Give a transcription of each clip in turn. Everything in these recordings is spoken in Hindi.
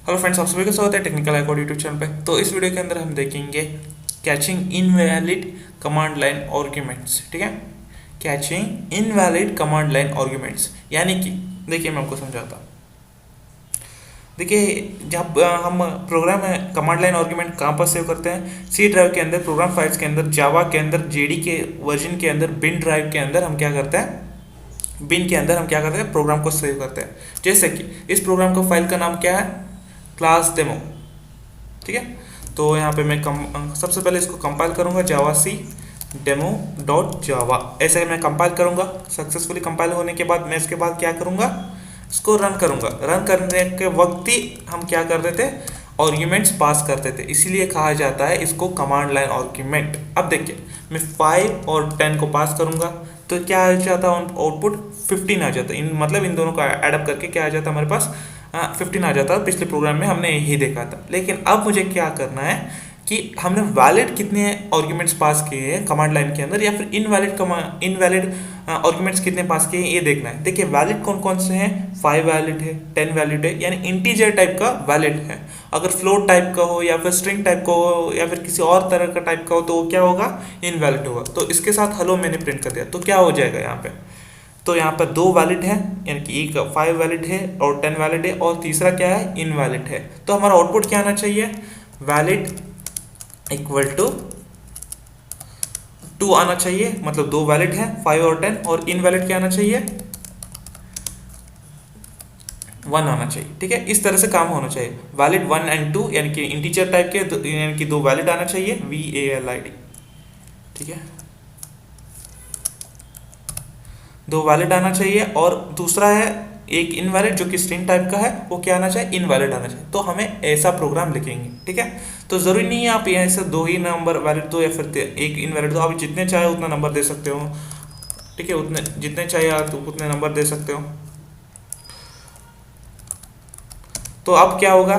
हेलो फ्रेंड्स, आप सभी का स्वागत है टेक्निकल आइकॉड यूट्यूब चैनल पे। तो इस वीडियो के अंदर हम देखेंगे catching invalid command line arguments. ठीक है, catching invalid command line arguments यानी कि देखिए मैं आपको समझाता हूँ। देखिए जब हम प्रोग्राम कमांड लाइन आर्ग्यूमेंट कहाँ पर सेव करते हैं, सी ड्राइव के अंदर, प्रोग्राम फाइल्स के अंदर, जावा के अंदर, जेडी के वर्जन के अंदर, बिन ड्राइव के अंदर हम क्या करते हैं, बिन के अंदर हम क्या करते हैं, प्रोग्राम को सेव करते हैं। जैसे कि इस प्रोग्राम का फाइल का नाम क्या है, क्लास डेमो। ठीक है, तो यहाँ पे मैं सबसे पहले इसको कंपाइल करूँगा, जावा सी डेमो डॉट जावा, ऐसे मैं कंपाइल करूँगा। सक्सेसफुली कंपाइल होने के बाद मैं इसके बाद क्या करूँगा, इसको रन करूँगा। रन करने के वक्त ही हम क्या करते थे, आर्ग्यूमेंट्स पास करते थे, इसीलिए कहा जाता है इसको कमांड लाइन आर्ग्यूमेंट। अब देखिए मैं 5 और 10 को पास करूँगा तो क्या आ जाता है, आउटपुट 15 आ जाता है। मतलब इन दोनों का एडअप करके क्या आ जाता है हमारे पास, 15 आ जाता है। पिछले प्रोग्राम में हमने यही देखा था। लेकिन अब मुझे क्या करना है कि हमने वैलिड कितने आर्ग्यूमेंट्स पास किए हैं कमांड लाइन के अंदर, या फिर इनवैलिड आर्ग्यूमेंट्स कितने पास किए हैं, ये देखना है। देखिए वैलिड कौन कौन से हैं, 5 वैलिड है, 10 वैलिड है, यानी इंटीजर टाइप का वैलिड है। अगर फ्लोट टाइप का हो या फिर स्ट्रिंग टाइप का हो या फिर किसी और तरह का टाइप का हो तो वो क्या होगा, इनवैलिड होगा। तो इसके साथ हेलो मैंने प्रिंट कर दिया तो क्या हो जाएगा यहाँ पे, तो यहाँ पर 2 वैलिड है, यानी कि एक 5 वैलिड है और 10 वैलिड है, और तीसरा क्या है, इनवैलिड है। तो हमारा आउटपुट क्या आना चाहिए, वैलिड इक्वल टू 2 आना चाहिए। मतलब 2 वैलिड है, 5 और 10, और इनवैलिड क्या आना चाहिए, 1 आना चाहिए। ठीक है, इस तरह से काम होना चाहिए। वैलिड 1 एंड 2 यानी कि इंटीजर टाइप के, यानी कि 2 वैलिड आना चाहिए, VALID। ठीक है, 2 वैलिड आना चाहिए, और दूसरा है एक इनवैलिड जो कि स्ट्रिंग टाइप का है, वो क्या आना चाहिए, इनवैलिड आना चाहिए। तो हमें ऐसा प्रोग्राम लिखेंगे। ठीक है, तो ज़रूरी नहीं है आप यहाँ से 2 ही नंबर वैलिड दो या फिर एक इनवैलिड दो, आप जितने चाहे उतना नंबर दे सकते हो। ठीक है, उतने जितने चाहे आप उतने नंबर दे सकते हो। तो अब क्या होगा,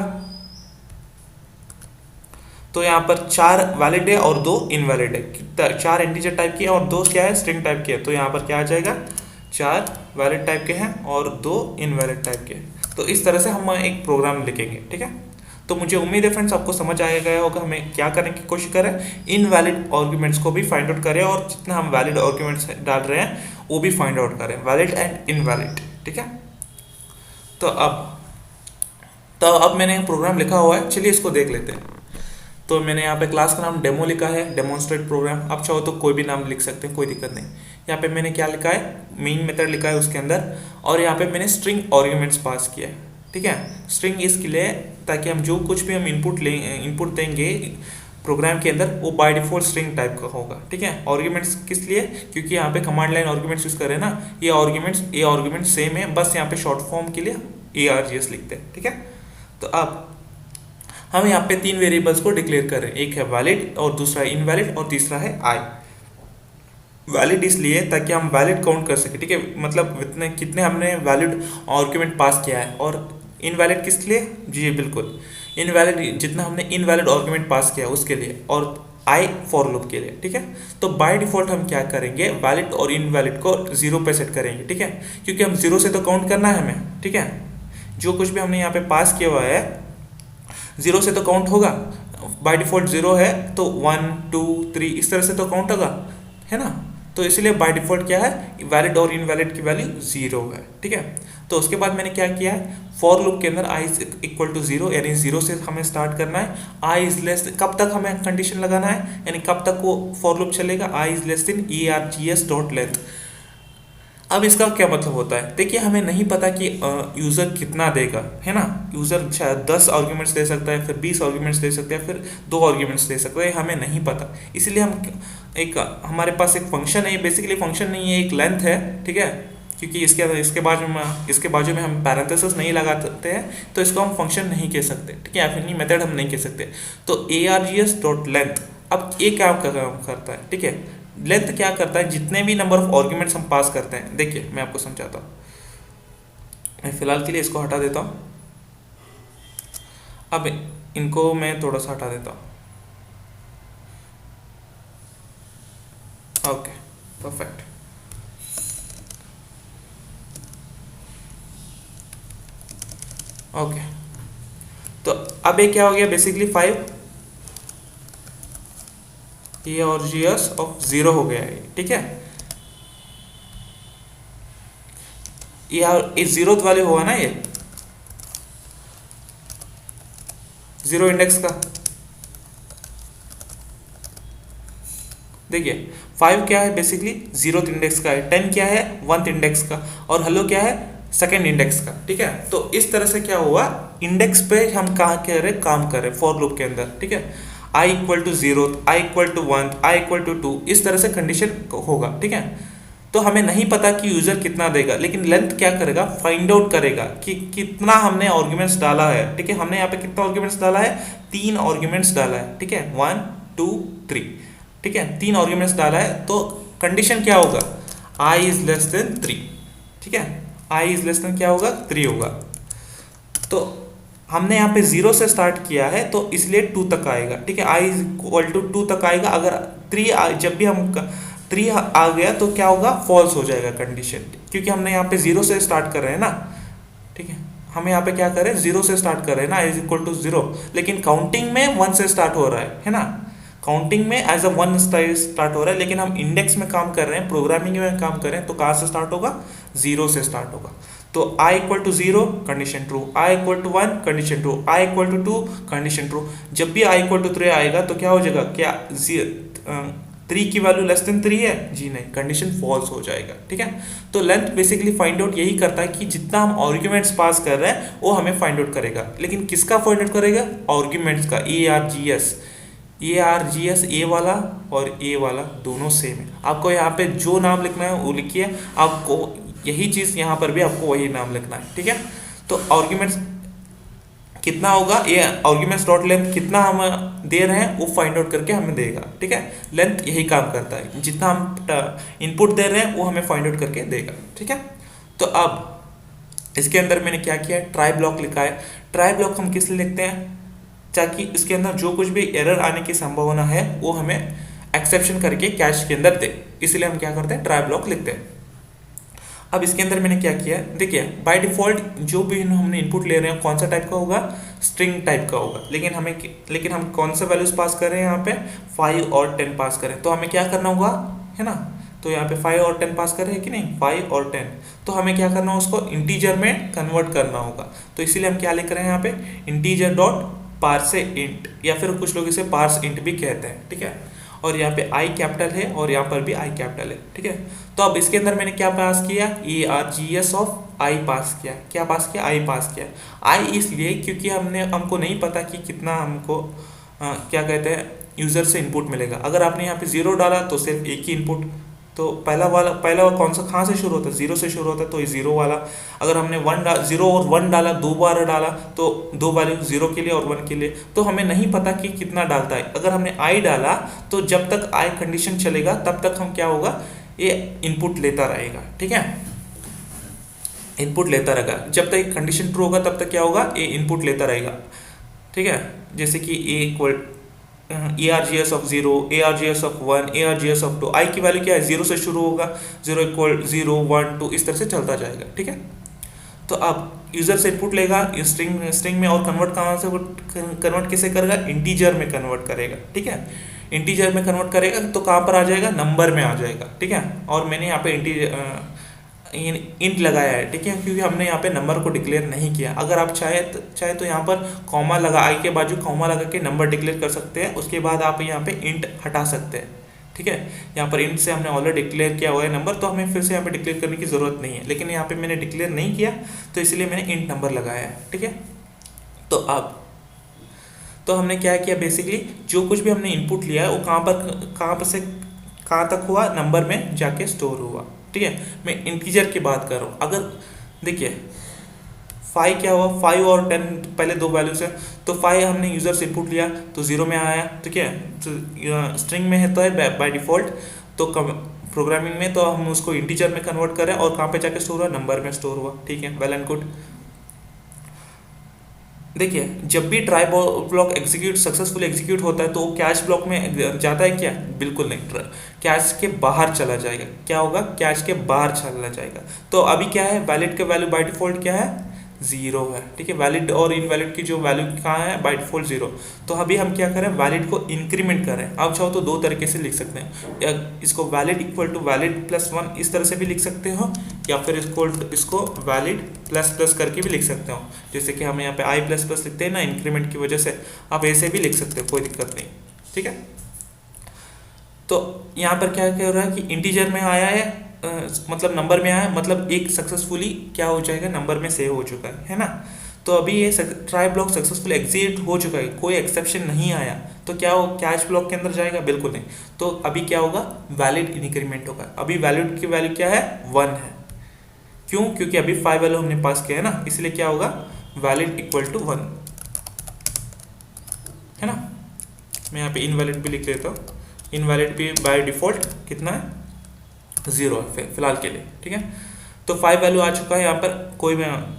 तो यहाँ पर 4 वैलिड है और 2 इनवैलिड है, 4 इंटीजर टाइप की है और 2 क्या है, स्ट्रिंग टाइप की है। तो यहाँ पर क्या आ जाएगा, 4 वैलिड टाइप के हैं और 2 इनवैलिड टाइप के हैं। तो इस तरह से हम एक प्रोग्राम लिखेंगे। ठीक है, तो मुझे उम्मीद है फ्रेंड्स आपको समझ आया गया होगा हमें क्या करने की कोशिश करें, इनवैलिड आर्ग्यूमेंट्स को भी फाइंड आउट करें, और जितना हम वैलिड आर्ग्यूमेंट्स डाल रहे हैं वो भी फाइंड आउट करें, वैलिड एंड इनवैलिड। ठीक है, तो अब मैंने प्रोग्राम लिखा हुआ है, चलिए इसको देख लेते हैं। तो मैंने यहाँ पे क्लास का नाम डेमो लिखा है, डेमोन्स्ट्रेट प्रोग्राम। आप चाहो तो कोई भी नाम लिख सकते हैं, कोई दिक्कत नहीं। यहाँ पे मैंने क्या लिखा है, मेन मेथड लिखा है उसके अंदर, और यहाँ पे मैंने स्ट्रिंग आर्ग्यूमेंट्स पास किया है। ठीक है, स्ट्रिंग इसके लिए ताकि हम जो कुछ भी हम इनपुट देंगे प्रोग्राम के अंदर वो बाय डिफॉल्ट स्ट्रिंग टाइप का होगा। ठीक है, आर्ग्यूमेंट्स किस लिए, क्योंकि यहाँ पे कमांड लाइन आर्ग्यूमेंट्स यूज कर रहे हैं ना, ये आर्ग्यूमेंट सेम है, बस यहाँ पे शॉर्ट फॉर्म के लिए ARGS लिखते हैं। ठीक है, तो अब हम यहाँ पे 3 वेरिएबल्स को डिक्लेयर कर रहे हैं, एक है वैलिड और दूसरा है इनवैलिड और तीसरा है आई। वैलिड इसलिए ताकि हम वैलिड काउंट कर सके। ठीक है, मतलब कितने कितने हमने वैलिड आर्ग्यूमेंट पास किया है, और इनवैलिड किस लिए, जी बिल्कुल इनवैलिड, जितना हमने इनवैलिड आर्ग्यूमेंट पास किया उसके लिए, और आई फॉर लूप के लिए। ठीक है, तो बाय डिफॉल्ट हम क्या करेंगे, वैलिड और इनवैलिड को 0 पे सेट करेंगे। ठीक है, क्योंकि हम 0 से तो काउंट करना है हमें। ठीक है, जो कुछ भी हमने यहाँ पे पास किया हुआ है 0 से तो काउंट होगा, बाय डिफॉल्ट 0 है तो 1 2 3 इस तरह से तो काउंट होगा, है ना। तो इसलिए बाय डिफॉल्ट क्या है, वैलिड और इनवैलिड की वैल्यू 0 है। ठीक है, तो उसके बाद मैंने क्या किया है, फॉर लूप के अंदर आई इक्वल टू 0, यानी 0 से हमें स्टार्ट करना है। आई इज लेस, कब तक हमें कंडीशन लगाना है, यानी कब तक वो फॉर लूप चलेगा, i is less than ERGS dot length. अब इसका क्या मतलब होता है, देखिए हमें नहीं पता कि यूज़र कितना देगा, है ना। यूज़र शायद 10 आर्ग्यूमेंट्स दे सकता है, फिर 20 आर्ग्यूमेंट्स दे सकता है, फिर 2 आर्ग्यूमेंट्स दे सकता है, हमें नहीं पता। इसलिए हमारे पास एक फंक्शन है, बेसिकली फंक्शन नहीं है, एक लेंथ है। ठीक है, क्योंकि इसके बाजू में हम पैरेंथेसिस नहीं लगाते हैं, तो इसको हम फंक्शन नहीं कह सकते। ठीक है, या फिर मेथड हम नहीं कह सकते। तो ARGS डॉट लेंथ, अब ये क्या काम करता है, ठीक है, लेंथ क्या करता है, जितने भी नंबर ऑफ आर्ग्यूमेंट्स हम पास करते हैं। देखिए मैं आपको समझाता हूँ, मैं फिलहाल के लिए इसको हटा देता हूँ, अब इनको मैं थोड़ा सा हटा देता हूँ। Okay, perfect. ओके, तो अब ये क्या हो गया बेसिकली 5 ये और जी एस ऑफ 0 हो गया है, ठीक है। ये जीरो वाले हुआ ना, ये जीरो इंडेक्स का। देखिए 5 क्या है बेसिकली जीरो इंडेक्स का है, 10 क्या है 1th इंडेक्स का, और हेलो क्या है सेकेंड इंडेक्स का, ठीक है। तो इस तरह से क्या हुआ, इंडेक्स पे हम कहाँ कह रहे काम कर रहे हैं फॉर लूप के अंदर, ठीक है। i equal to 0, i equal to 1, i equal to 2, इस तरह से कंडीशन होगा, ठीक है। तो हमें नहीं पता कि यूजर कितना देगा, लेकिन लेंथ क्या करेगा, फाइंड आउट करेगा कि कितना हमने आर्ग्यूमेंट्स डाला है, ठीक है। हमने यहाँ पे कितना आर्ग्यूमेंट्स डाला है, 3 आर्ग्यूमेंट्स डाला है, ठीक है, 1 2 3, ठीक है, 3 आर्ग्यूमेंट्स डाला है। तो कंडीशन क्या होगा, i इज लेस देन 3, ठीक है, i इज लेस देन क्या होगा 3 होगा। तो हमने यहाँ पे 0 से स्टार्ट किया है तो इसलिए 2 तक आएगा, ठीक है, i इज इक्वल टू 2 तक आएगा। अगर 3 जब भी हम 3 आ गया तो क्या होगा, फॉल्स हो जाएगा कंडीशन, क्योंकि हमने यहाँ पे 0 से स्टार्ट कर रहे हैं ना, ठीक है। हम यहाँ पे क्या कर रहे हैं, 0 से स्टार्ट कर रहे हैं ना, i इज इक्वल टू 0, लेकिन काउंटिंग में 1 से स्टार्ट हो रहा है ना, काउंटिंग में एज अ 1 स्टार्ट हो रहा है, लेकिन हम इंडेक्स में काम कर रहे हैं, प्रोग्रामिंग में काम कर रहे हैं, तो कहाँ से स्टार्ट होगा, 0 से स्टार्ट होगा। तो i equal to 0 condition true, i equal to 1 condition true, i equal to 2 condition true. जब भी i इक्वल टू 3 आएगा तो क्या हो जाएगा, क्या 3 की वैल्यू लेस देन 3 है, जी नहीं, कंडीशन फॉल्स हो जाएगा, ठीक है। तो लेंथ बेसिकली फाइंड आउट यही करता है कि जितना हम आर्ग्यूमेंट्स पास कर रहे हैं वो हमें फाइंड आउट करेगा, लेकिन किसका फाइंड आउट करेगा, आर्ग्यूमेंट्स का, ARGS ए वाला और ए वाला दोनों सेम है। आपको यहाँ पे जो नाम लिखना है वो लिखिए, आपको यही चीज़ यहाँ पर भी आपको वही नाम लिखना है, ठीक है। तो आर्ग्यूमेंट्स कितना होगा, ये आर्ग्यूमेंट्स डॉट लेंथ कितना हम दे रहे हैं वो फाइंड आउट करके हमें देगा, ठीक है। लेंथ यही काम करता है, जितना हम इनपुट दे रहे हैं वो हमें फाइंड आउट करके देगा, ठीक है। तो अब इसके अंदर मैंने क्या किया है, ट्राई ब्लॉक लिखा है। ट्राई ब्लॉक हम किस लिए लिखते हैं, ताकि इसके अंदर जो कुछ भी एरर आने की संभावना है वो हमें एक्सेप्शन करके कैश के अंदर दे, इसलिए हम क्या करते हैं, ट्राई ब्लॉक लिखते हैं। अब इसके अंदर मैंने क्या किया, देखिए बाय डिफॉल्ट जो भी हमने इनपुट ले रहे हैं कौन सा टाइप का होगा, स्ट्रिंग टाइप का होगा, लेकिन हम कौन सा वैल्यूज पास कर रहे हैं, यहाँ पे 5 और 10 पास करें, तो हमें क्या करना होगा, है ना। तो यहाँ पे 5 और 10 पास करें कि नहीं, 5 और 10, तो हमें क्या करना होगा, उसको इंटीजर में कन्वर्ट करना होगा। तो इसीलिए हम क्या लिख रहे हैं यहाँ पे, इंटीजर डॉट पार्से इंट, या फिर कुछ लोग इसे पार्स इंट भी कहते हैं, ठीक है। और यहाँ पे आई कैपिटल है और यहाँ पर भी आई कैपिटल है, ठीक है। तो अब इसके अंदर मैंने क्या पास किया, ARGS ऑफ आई पास किया, क्या पास किया, आई पास किया। आई इसलिए क्योंकि हमको नहीं पता कि कितना हमको क्या कहते हैं यूज़र से इनपुट मिलेगा। अगर आपने यहाँ पे 0 डाला तो सिर्फ एक ही इनपुट, तो पहला कौन सा कहाँ से शुरू होता है, 0 से शुरू होता है, तो ये 0 वाला। अगर हमने 0 और 1 डाला, 2 बार डाला, तो 2 वैल्यू 0 के लिए और 1 के लिए, तो हमें नहीं पता कि कितना डालता है। अगर हमने आई डाला तो जब तक आई कंडीशन चलेगा तब तक हम क्या होगा, ये इनपुट लेता रहेगा, ठीक है, इनपुट लेता रहेगा। जब तक कंडीशन ट्रू होगा तब तक क्या होगा, ये इनपुट लेता रहेगा, ठीक है। जैसे कि a equal ARGS of 0, ARGS of 1, ARGS of 2, i की वैल्यू क्या है, 0 से शुरू होगा, 0 इक्वल 0 1 2 इस तरह से चलता जाएगा, ठीक है। तो अब यूजर से इनपुट लेगा स्ट्रिंग में, और कन्वर्ट कहाँ से, कन्वर्ट किसे करेगा, इंटीजर में कन्वर्ट करेगा, ठीक है। इंटीजर में कन्वर्ट करेगा तो कहाँ पर आ जाएगा, नंबर में आ जाएगा, ठीक है। और मैंने यहाँ पे इंट लगाया है, ठीक है, क्योंकि हमने यहाँ पे नंबर को डिक्लेयर नहीं किया। अगर आप चाहे तो यहाँ पर कॉमा लगा, आई के बाजू कॉमा लगा के नंबर डिक्लेयर कर सकते हैं, उसके बाद आप यहाँ पे इंट हटा सकते हैं, ठीक है। यहाँ पर इंट से हमने ऑलरेडी डिक्लेयर किया हुआ है नंबर, तो हमें फिर से यहाँ पे डिक्लेयर करने की ज़रूरत नहीं है, लेकिन यहाँ पे मैंने डिक्लेयर नहीं किया तो इसलिए मैंने इंट नंबर लगाया है, ठीक है। तो अब तो हमने क्या किया, बेसिकली जो कुछ भी हमने इनपुट लिया है वो कहाँ तक हुआ, नंबर में जाके स्टोर हुआ, ठीक है। मैं इंटीजर की बात कर रहा हूँ। अगर देखिए 5 क्या हुआ, 5 और 10 पहले 2 वैल्यूज है, तो 5 हमने यूजर से इनपुट लिया तो 0 में आया, ठीक है। तो स्ट्रिंग में है तो है बाय डिफॉल्ट, तो प्रोग्रामिंग में तो हम उसको इंटीजर में कन्वर्ट करें और कहाँ पे जाके स्टोर हुआ, नंबर में स्टोर हुआ, ठीक है, वेल एंड गुड। देखिए जब भी ट्राई ब्लॉक सक्सेसफुली एग्जीक्यूट होता है तो वो कैश ब्लॉक में जाता है क्या, बिल्कुल नहीं, कैश के बाहर चला जाएगा। क्या होगा, कैश के बाहर चला जाएगा। तो अभी क्या है, वैलिड का वैल्यू बाय डिफॉल्ट क्या है, जीरो है, ठीक है। वैलिड और इनवैलिड की जो वैल्यू कहाँ है, बाय डिफॉल्ट जीरो। तो अभी हम क्या करें, वैलिड को इंक्रीमेंट करें। आप चाहो तो दो तरीके से लिख सकते हैं, या इसको valid equal to valid plus one इस तरह से भी लिख सकते हो, या फिर इसको वैलिड प्लस प्लस करके भी लिख सकते हो, जैसे कि हम यहाँ पे आई प्लस प्लस लिखते हैं ना इंक्रीमेंट की वजह से, आप ऐसे भी लिख सकते हो, कोई दिक्कत नहीं, ठीक है। तो यहाँ पर क्या क्या हो रहा है कि इंटीजर में आया है, मतलब नंबर में आया है, मतलब एक सक्सेसफुली क्या हो जाएगा, नंबर में सेव हो चुका है ना। तो अभी ये ट्राई ब्लॉक सक्सेसफुल एग्जीक्यूट हो चुका है, कोई एक्सेप्शन नहीं आया, तो क्या हो, कैच ब्लॉक के अंदर जाएगा, बिल्कुल नहीं। तो अभी क्या होगा, वैलिड इंक्रीमेंट होगा। अभी वैलिड की वैल्यू क्या है, 1 है। क्यों, क्योंकि अभी 5 वैल्यू हमने पास किया है ना, इसलिए क्या होगा, वैलिड इक्वल टू 1 है ना। मैं यहाँ पे इनवैलिड भी लिख लेता हूँ, इनवैलिड भी बाय डिफॉल्ट कितना है, 0 है फिलहाल के लिए, ठीक है। तो 5 वैल्यू आ चुका है, यहाँ पर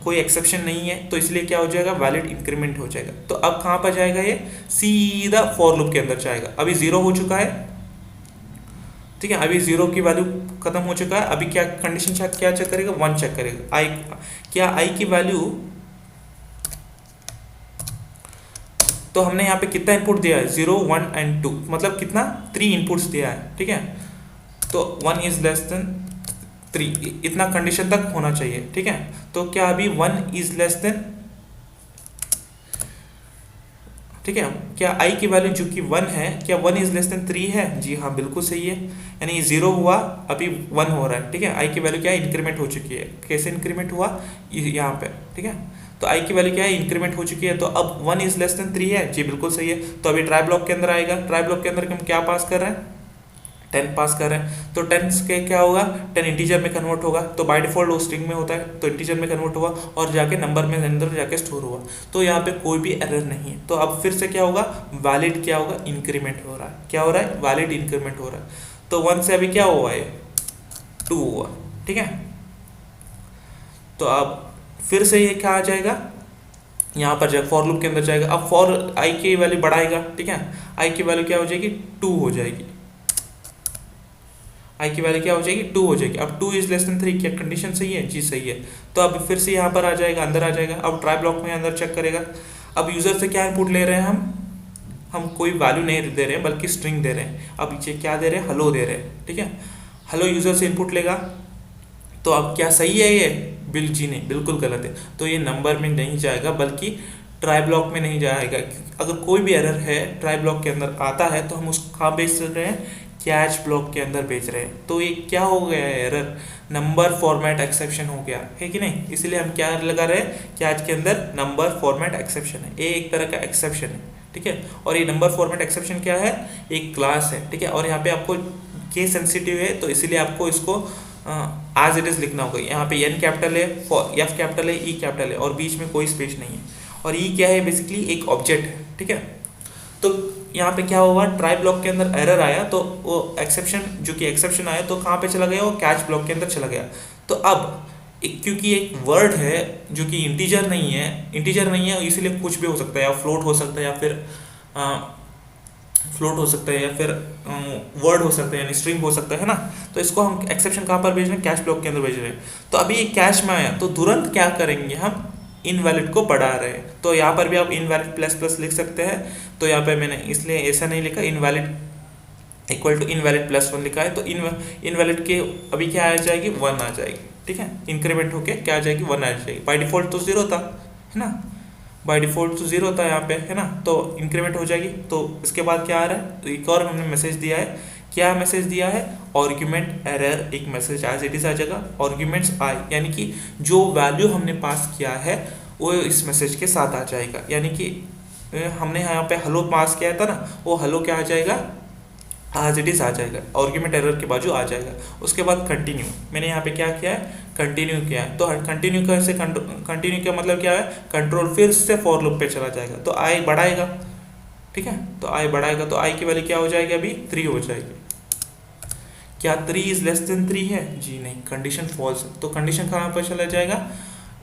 कोई एक्सेप्शन नहीं है, तो इसलिए क्या हो जाएगा, वैलिड इंक्रीमेंट हो जाएगा। तो अब कहाँ पर जाएगा, ये सीधा फॉर लूप के अंदर जाएगा। अभी 0 हो चुका है, ठीक है, अभी 0 की वैल्यू खत्म हो चुका है। अभी क्या कंडीशन क्या चेक करेगा, 1 चेक करेगा। आई क्या आई की वैल्यू, तो हमने यहाँ पे कितना इनपुट दिया है, 0 1 एंड 2, मतलब कितना 3 इनपुट्स दिया है, ठीक है। तो 1 इज लेस देन 3, इतना कंडीशन तक होना चाहिए, ठीक है। तो क्या अभी 1 इज लेस देन, ठीक है, क्या i की वैल्यू जो कि 1 है, क्या 1 इज लेस देन 3 है, जी हाँ बिल्कुल सही है। यानी 0 हुआ, अभी 1 हो रहा है, ठीक है। i की वैल्यू क्या है, इंक्रीमेंट हो चुकी है। कैसे इंक्रीमेंट हुआ, यहाँ पे, ठीक है। तो i की वैल्यू क्या है, इंक्रीमेंट हो चुकी है। तो अब 1 इज लेस देन 3 है, जी बिल्कुल सही है। तो अभी ट्राई ब्लॉक के अंदर आएगा, ट्राई ब्लॉक के अंदर हम क्या पास कर रहे हैं, 10 पास कर रहे हैं। तो 10 के क्या होगा, 10 इंटीजर में कन्वर्ट होगा, तो बाय डिफॉल्ट वो स्ट्रिंग में होता है, तो इंटीजर में कन्वर्ट हुआ और जाके नंबर में अंदर जाके स्टोर हुआ। तो यहाँ पे कोई भी एरर नहीं है। तो अब फिर से क्या होगा, वैलिड क्या होगा, इंक्रीमेंट हो रहा है। क्या हो रहा है, वैलिड इंक्रीमेंट हो रहा है। तो 1 से अभी क्या हुआ है, 2 हुआ, ठीक है। तो अब फिर से ये क्या आ जाएगा, यहाँ पर जाए फॉर लूप के अंदर जाएगा। अब फॉर आई की वैल्यू बढ़ाएगा, ठीक है। आई की वैल्यू क्या हो जाएगी, 2 हो जाएगी। आई की वैल्यू क्या हो जाएगी, 2 हो जाएगी। अब 2 इज लेस देन 3, क्या कंडीशन सही है, जी सही है। तो अब फिर से यहाँ पर आ जाएगा, अंदर आ जाएगा। अब ट्राई ब्लॉक में अंदर चेक करेगा। अब यूजर से क्या इनपुट ले रहे हैं हम कोई वैल्यू नहीं दे रहे हैं, बल्कि स्ट्रिंग दे रहे हैं। अब ये क्या दे रहे हैं, हेलो दे रहे हैं, ठीक है। हेलो यूजर से इनपुट लेगा। तो अब क्या सही है ये, जी नहीं, बिल्कुल गलत है। तो ये नंबर में नहीं जाएगा, बल्कि ट्राई ब्लॉक में नहीं जाएगा। अगर कोई भी एरर है ट्राई ब्लॉक के अंदर आता है, तो हम उसको कहाँ भेज रहे हैं, कैच ब्लॉक के अंदर भेज रहे हैं। तो ये क्या हो गया है, एरर नंबर फॉर्मेट एक्सेप्शन हो गया है कि नहीं। इसलिए हम क्या लगा रहे हैं, कैच के अंदर नंबर फॉर्मेट एक्सेप्शन है। ये एक तरह का एक्सेप्शन है, ठीक है। और ये नंबर फॉर्मेट एक्सेप्शन क्या है, एक क्लास है, ठीक है। और यहाँ पे आपको केस सेंसिटिव है, तो इसीलिए आपको इसको एज इट इज लिखना होगा। यहाँ पे एन कैपिटल है, एफ कैपिटल है, ई कैपिटल है, और बीच में कोई स्पेस नहीं है। और ई क्या है, बेसिकली एक ऑब्जेक्ट है, ठीक है। तो यहाँ पे क्या हुआ, ट्राई ब्लॉक के अंदर एरर आया, तो वो एक्सेप्शन जो कि एक्सेप्शन आया, तो कहाँ पे चला गया, वो कैच ब्लॉक के अंदर चला गया। तो अब क्योंकि एक वर्ड है जो कि इंटीजर नहीं है, इसीलिए कुछ भी हो सकता है, या फ्लोट हो सकता है, या फिर वर्ड हो सकता है, यानी स्ट्रिंग हो सकता है ना। तो इसको हम एक्सेप्शन कहाँ पर भेज रहे हैं, कैश ब्लॉक के अंदर भेज रहे हैं। तो अभी ये कैश में आया, तो तुरंत क्या करेंगे, हम इनवैलिड को बढ़ा रहे हैं। तो यहाँ पर भी आप इनवैलिड प्लस प्लस लिख सकते हैं। तो यहाँ पे मैंने इसलिए ऐसा नहीं लिखा, invalid equal to invalid plus 1 लिखा है। तो इनवैलिड के अभी क्या आ जाएगी, 1 आ जाएगी, ठीक है। इंक्रीमेंट होके क्या आ जाएगी, 1 आ जाएगी। बाय डिफॉल्ट तो 0 था, है ना, बाय डिफॉल्ट तो 0 था यहाँ पे, है ना। तो इंक्रीमेंट हो जाएगी। तो इसके बाद क्या आ रहा है, तो एक और हमने मैसेज दिया है। क्या मैसेज दिया है, आर्ग्यूमेंट एरर, एक मैसेज एज इट इज आ जाएगा। आर्ग्यूमेंट्स आई, यानी कि जो वैल्यू हमने पास किया है वो इस मैसेज के साथ आ जाएगा। यानी कि हमने यहाँ पे हेलो पास किया था ना, वो हेलो क्या आ जाएगा, एज इट इज आ जाएगा, आर्ग्यूमेंट एरर के बाजू आ जाएगा। उसके बाद कंटिन्यू, मैंने यहाँ पे क्या किया है, कंटिन्यू किया है। तो कंटिन्यू कैसे, कंटिन्यू का मतलब क्या है, कंट्रोल फिर से फॉर लूप पे चला जाएगा, तो आई बढ़ाएगा, ठीक है। तो आई बढ़ाएगा, तो आई की वैल्यू क्या हो जाएगी, अभी 3 हो जाएगी। क्या 3 इज लेस देन 3 है, जी नहीं, कंडीशन फॉल्स है। तो कंडीशन कहाँ पर चला जाएगा,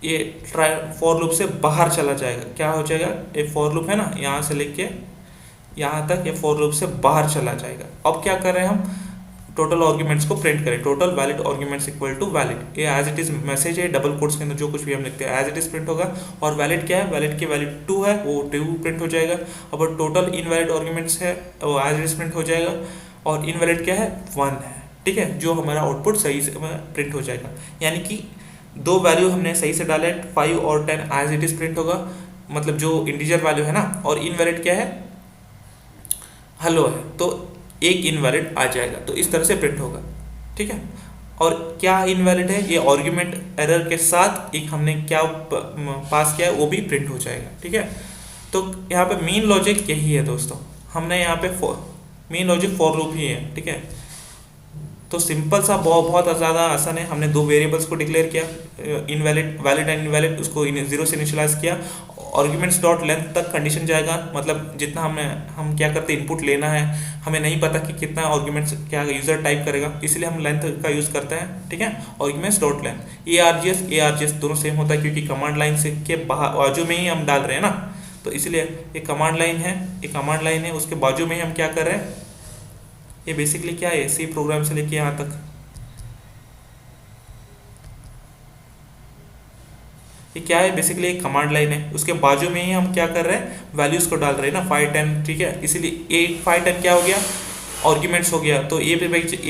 ये ट्राई फॉर लूप से बाहर चला जाएगा। क्या हो जाएगा, ये फॉर लूप है ना, यहाँ से लेके यहाँ तक ये फॉर लूप से बाहर चला जाएगा। अब क्या कर रहे हैं हम, टोटल आर्ग्यूमेंट्स को प्रिंट करें, total valid arguments equal to valid, ये एज इट इज मैसेज है, डबल कोट्स के अंदर जो कुछ भी हम लिखते हैं एज इट इज प्रिंट होगा। और वैलिड क्या है, वैलिड की वैल्यू 2 है, वो 2 प्रिंट हो जाएगा। अब टोटल इनवैलिड आर्ग्यूमेंट्स है वो एज इट इज प्रिंट हो जाएगा। और इनवैलिड क्या है, 1 है, ठीक है, जो हमारा आउटपुट सही से प्रिंट हो जाएगा। यानी कि दो वैल्यू हमने सही से डाले, 5 और 10 एज इट इज प्रिंट होगा, मतलब जो इंटीजर वैल्यू है ना। और इनवैलिड क्या है, हेलो है, तो एक इनवैलिड आ जाएगा, तो इस तरह से प्रिंट होगा, ठीक है। और क्या इनवैलिड है, ये आर्ग्यूमेंट एरर के साथ एक हमने क्या पास किया है वो भी प्रिंट हो जाएगा, ठीक है। तो यहाँ पे मेन लॉजिक यही है दोस्तों, हमने यहाँ पे मेन लॉजिक फॉर लूप ही है, ठीक है। तो सिंपल सा बहुत ज़्यादा आसान है। हमने दो वेरिएबल्स को डिक्लेयर किया, इनवैलिड वैलिड एंड इनवैलिड, उसको 0 से इनिशियलाइज किया। आर्ग्यूमेंट्स डॉट लेंथ तक कंडीशन जाएगा, मतलब जितना हम क्या करते हैं, इनपुट लेना है, हमें नहीं पता कि कितना आर्ग्यूमेंट्स क्या यूजर टाइप करेगा, इसलिए हम लेंथ का यूज़ करते हैं, ठीक है। आर्ग्यूमेंट्स डॉट लेंथ, ARGS दोनों सेम होता है, क्योंकि कमांड लाइन से के बाजू में ही हम डाल रहे हैं ना, तो इसलिए ये कमांड लाइन है, ये कमांड लाइन है, उसके बाजू में ही हम क्या कर रहे हैं। ये बेसिकली क्या है, सी प्रोग्राम से लेके यहाँ तक ये क्या है, बेसिकली एक कमांड लाइन है, उसके बाजू में ही हम क्या कर रहे हैं, वैल्यूज को डाल रहे हैं ना, 5 10, ठीक है। इसीलिए 5 10 क्या हो गया, आर्ग्यूमेंट्स हो गया। तो ये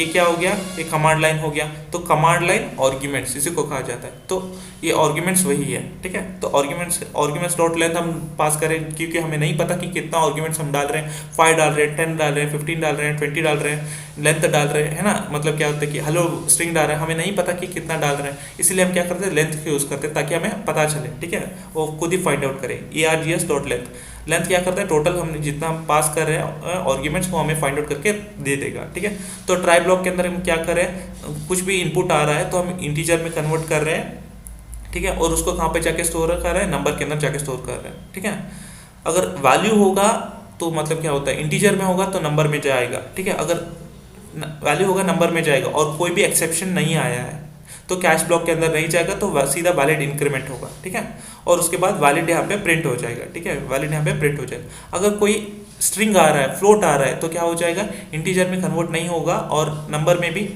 क्या हो गया, ये कमांड लाइन हो गया। तो कमांड लाइन आर्ग्यूमेंट्स इसी को कहा जाता है, तो ये आर्ग्यूमेंट्स वही है, ठीक है। तो आर्ग्यूमेंट्स डॉट लेंथ हम पास करें, क्योंकि हमें नहीं पता कि कितना आर्ग्यूमेंट्स हम डाल रहे हैं, 5 डाल रहे हैं, 10 डाल रहे हैं, 15 डाल रहे हैं, 20 डाल रहे हैं, लेंथ डाल रहे हैं, है ना। मतलब क्या होता है कि हेलो स्ट्रिंग डाल रहे हैं, हमें नहीं पता कि कितना डाल रहे हैं, इसलिए हम क्या करते हैं, लेंथ का यूज़ करते हैं, ताकि हमें पता चले, ठीक है, वो खुद ही फाइंड आउट करें। ARGS डॉट लेंथ क्या करता है, टोटल हमने जितना हम पास कर रहे हैं आर्ग्यूमेंट्स वो हमें फाइंड आउट करके दे देगा, ठीक है। तो ट्राई ब्लॉक के अंदर हम क्या कर रहे हैं, कुछ भी इनपुट आ रहा है तो हम इंटीजर में कन्वर्ट कर रहे हैं, ठीक है, और उसको कहाँ पे जाके स्टोर कर रहे हैं, नंबर के अंदर जाके स्टोर कर रहे हैं, ठीक है। अगर वैल्यू होगा तो मतलब क्या होता है, इंटीजर में होगा तो नंबर में जाएगा, ठीक है। अगर वैल्यू होगा नंबर में जाएगा, और कोई भी एक्सेप्शन नहीं आया है तो कैश ब्लॉक के अंदर नहीं जाएगा, तो सीधा वैलिड इंक्रीमेंट होगा, ठीक है। और उसके बाद वैलिड यहाँ पे प्रिंट हो जाएगा, ठीक है, वैलिड यहाँ पे प्रिंट हो जाएगा। अगर कोई स्ट्रिंग आ रहा है, फ्लोट आ रहा है, तो क्या हो जाएगा, इंटीजर में कन्वर्ट नहीं होगा, और नंबर में भी,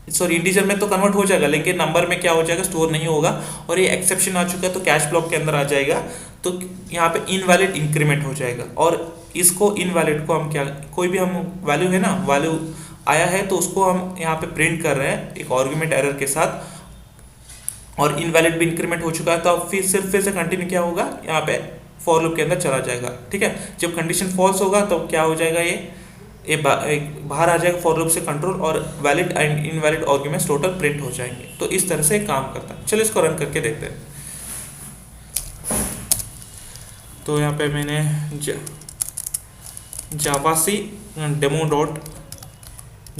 सॉरी, इंटीजर में तो कन्वर्ट हो जाएगा, लेकिन नंबर में क्या हो जाएगा, स्टोर नहीं होगा। और ये एक्सेप्शन आ चुका है तो कैश ब्लॉक के अंदर आ जाएगा, तो यहाँ पे इनवैलिड इंक्रीमेंट हो जाएगा। और इसको इनवैलिड को हम क्या, कोई भी हम वैल्यू है ना, वैल्यू आया है तो उसको हम यहाँ पे प्रिंट कर रहे हैं एक आर्गुमेंट एरर के साथ, और इनवैलिड भी इंक्रीमेंट हो चुका है, तो अब फिर से कंटिन्यू क्या होगा, यहाँ पे फॉर लूप के अंदर चला जाएगा, ठीक है। जब कंडीशन फॉल्स होगा तो क्या हो जाएगा, ये बाहर आ जाएगा फॉर लूप से कंट्रोल, और valid and invalid arguments total print हो जाएंगे। तो इस तरह से काम करता है। चलो इसको रन करके देखते हैं। तो यहाँ पे मैंने जावासी डेमो डॉट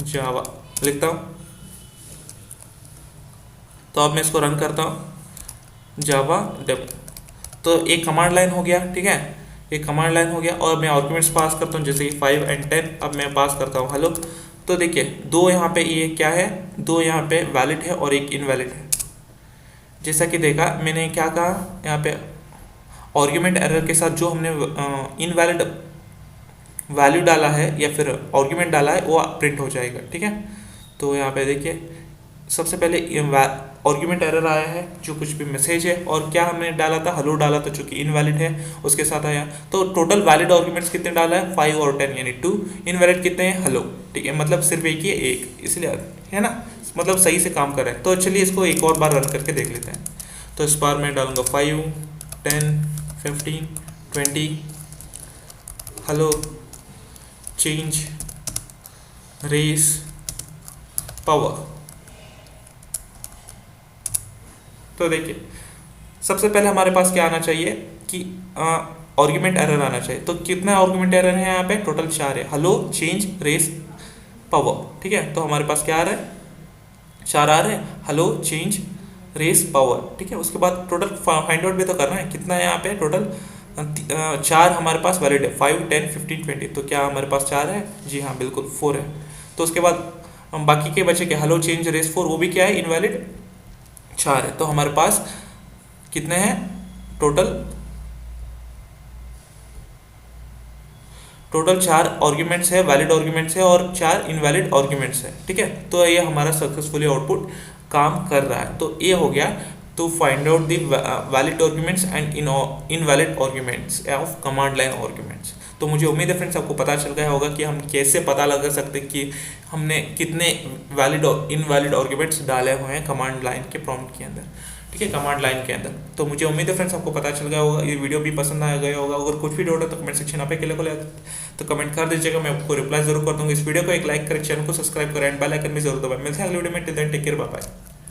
जावा लिखता हूँ, तो अब मैं इसको रन करता हूँ, जावा डेमो। तो एक कमांड लाइन हो गया, ठीक है, एक कमांड लाइन हो गया, और मैं आर्ग्यूमेंट्स पास करता हूँ, जैसे कि 5 एंड 10। अब मैं पास करता हूँ हेलो। तो देखिए दो यहाँ पे ये क्या है, दो यहाँ पे वैलिड है और एक इनवैलिड है। जैसा कि देखा मैंने क्या कहा, यहाँ पे आर्ग्यूमेंट एरर के साथ जो हमने इनवैलिड वैल्यू डाला है या फिर आर्ग्यूमेंट डाला है वो प्रिंट हो जाएगा, ठीक है। तो यहाँ पे देखिए सबसे पहले आर्ग्यूमेंट एरर आया है, जो कुछ भी मैसेज है, और क्या हमने डाला था, हेलो डाला था, जो कि इनवैलिड है, उसके साथ आया। तो टोटल वैलिड आर्ग्यूमेंट्स कितने डाला है, 5 और 10 यानी 2। इनवैलिड कितने हैं, हेलो, ठीक है, मतलब सिर्फ एक ही है, एक, इसलिए है ना, मतलब सही से काम कर रहा है। तो चलिए इसको एक और बार रन करके देख लेते हैं। तो इस बार मैं डालूंगा 5 10 15 20 हेलो चेंज रेस पावर। तो देखिए सबसे पहले हमारे पास क्या आना चाहिए कि आर्ग्यूमेंट एरर आना चाहिए। तो कितना आर्ग्यूमेंट एरर है यहाँ पे, टोटल 4 है, हेलो चेंज रेस पावर, ठीक है। तो हमारे पास क्या आ रहा है, 4 आ रहे हैं, हेलो चेंज रेस पावर, ठीक है। उसके बाद टोटल फाइंड आउट भी तो करना है, कितना है यहाँ पे टोटल, 4 हमारे पास वैलिड है, 5 10 15 20। तो क्या हमारे पास 4 है, जी हाँ बिल्कुल 4 है। तो उसके बाद बाकी के बचे के हेलो चेंज रेस 4, वो भी क्या है, इनवैलिड 4 है। तो हमारे पास कितने हैं टोटल, टोटल 4 आर्ग्यूमेंट्स है, वैलिड आर्ग्यूमेंट्स है और 4 इनवैलिड आर्ग्यूमेंट्स है। ठीक है, तो ये हमारा सक्सेसफुली आउटपुट काम कर रहा है। तो ये हो गया to find out the valid arguments and invalid arguments of command line arguments. तो मुझे उम्मीद है फ्रेंड्स आपको पता चल गया होगा कि हम कैसे पता लगा सकते हैं कि हमने कितने वैलिड और इनवैलिड आर्ग्यूमेंट्स डाले हुए हैं कमांड लाइन के प्रॉम्प्ट के अंदर। ठीक है, कमांड लाइन के अंदर। तो मुझे उम्मीद है फ्रेंड्स आपको पता चल गया होगा, ये वीडियो भी पसंद आ गया होगा। अगर कुछ भी डाउट है तो कमेंट सेक्शन पे के लिए तो कमेंट कर दीजिएगा, मैं आपको रिप्लाई जरूर कर दूंगा। इस वीडियो को एक लाइक करें, चैनल को सब्सक्राइब करें एंड बेल आइकन भी जरूर दबाएं। मिलते हैं अगले वीडियो में, till then take care, bye bye.